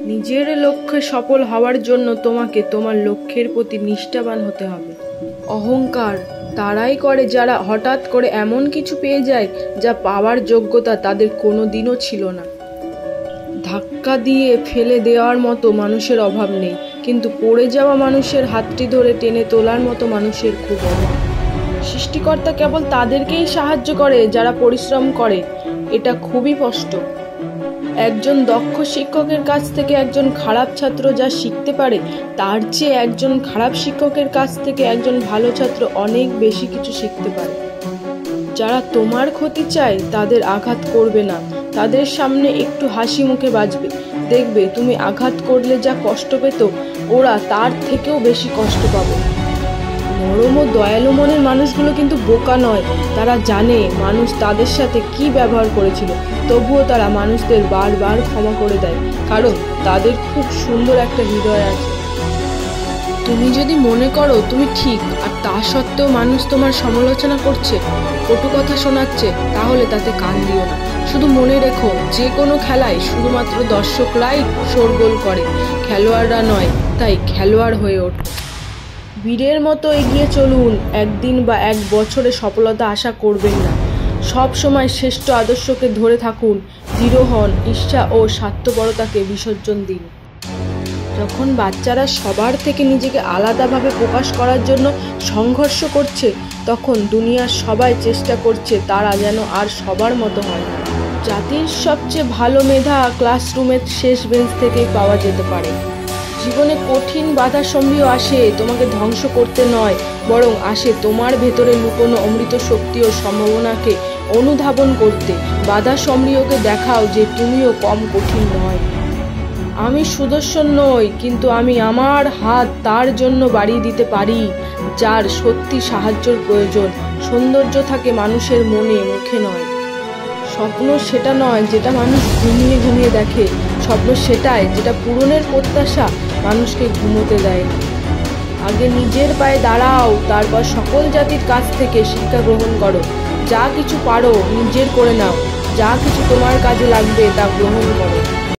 নিজের লক্ষ্যে সফল হওয়ার জন্য তোমাকে তোমার লক্ষ্যের প্রতি নিষ্ঠাবান হতে হবে। অহংকার তারাই করে যারা হঠাৎ করে এমন কিছু পেয়ে যায় যা পাওয়ার যোগ্যতা তাদের কোনো দিনও ছিল না। ধাক্কা দিয়ে ফেলে দেওয়ার মতো মানুষের অভাব নেই, কিন্তু পড়ে যাওয়া মানুষের হাতটি ধরে টেনে তোলার মতো মানুষের খুব অভাব। সৃষ্টিকর্তা কেবল তাদেরকেই সাহায্য করে যারা পরিশ্রম করে, এটা খুবই স্পষ্ট। একজন দক্ষ শিক্ষকের কাছ থেকে একজন খারাপ ছাত্র যা শিখতে পারে, তার চেয়ে একজন খারাপ শিক্ষকের কাছ থেকে একজন ভালো ছাত্র অনেক বেশি কিছু শিখতে পারে। যারা তোমার ক্ষতি চায় তাদের আঘাত করবে না, তাদের সামনে একটু হাসি মুখে বাঁচবে। দেখবে তুমি আঘাত করলে যা কষ্ট পেত, ওরা তার থেকেও বেশি কষ্ট পাবে। নরম ও দয়ালু মনের মানুষগুলো কিন্তু বোকা নয়, তারা জানে মানুষ তাদের সাথে কি ব্যবহার করেছিল, তবুও তারা মানুষদের বারবার ক্ষমা করে দেয়, কারণ তাদের খুব সুন্দর একটা হৃদয় আছে। তুমি যদি মনে করো তুমি ঠিক আর তা সত্ত্বেও মানুষ তোমার সমালোচনা করছে, কটু কথা শোনাচ্ছে, তাহলে তাতে কান দিও না। শুধু মনে রেখো, যে কোনো খেলায় শুধুমাত্র দর্শকরাই শোরগোল করে, খেলোয়াড়রা নয়। তাই খেলোয়াড় হয়ে ওঠো। বীরের মতো এগিয়ে চলুন। একদিন বা এক বছরে সফলতা আশা করবেন না। সব সময় শ্রেষ্ঠ আদর্শকে ধরে থাকুন, দৃঢ় হন, ঈর্ষা ও স্বার্থপরতাকে বিসর্জন দিন। যখন বাচ্চারা সবার থেকে নিজেকে আলাদাভাবে প্রকাশ করার জন্য সংঘর্ষ করছে, তখন দুনিয়ার সবাই চেষ্টা করছে তারা যেন আর সবার মতো হয়। জাতির সবচেয়ে ভালো মেধা ক্লাসরুমের শেষ বেঞ্চ থেকেই পাওয়া যেতে পারে। জীবনে কঠিন বাধা সমূহ আসে তোমাকে ধ্বংস করতে নয়, বরং আসে তোমার ভেতরে লুকোনো অমৃত শক্তি ও সম্ভাবনাকে অনুধাবন করতে। বাধা সমূহকে দেখাও যে তুমিও কম কঠিন নয়। আমি সুদর্শন নই, কিন্তু আমি আমার হাত তার জন্য বাড়িয়ে দিতে পারি যার সত্যি সাহায্যের প্রয়োজন। সৌন্দর্য থাকে মানুষের মনে, মুখে নয়। স্বপ্ন সেটা নয় যেটা মানুষ ঘুমিয়ে ঘুমিয়ে দেখে, স্বপ্ন সেটাই যেটা পূরণের প্রত্যাশা মানুষকে ঘুমোতে দেয় না। আগে নিজের পায়ে দাঁড়াও, তারপর সকল জাতির কাছ থেকে শিক্ষা গ্রহণ করো। যা কিছু পারো নিজের করে নাও, যা কিছু তোমার কাজে লাগবে তা গ্রহণ করো।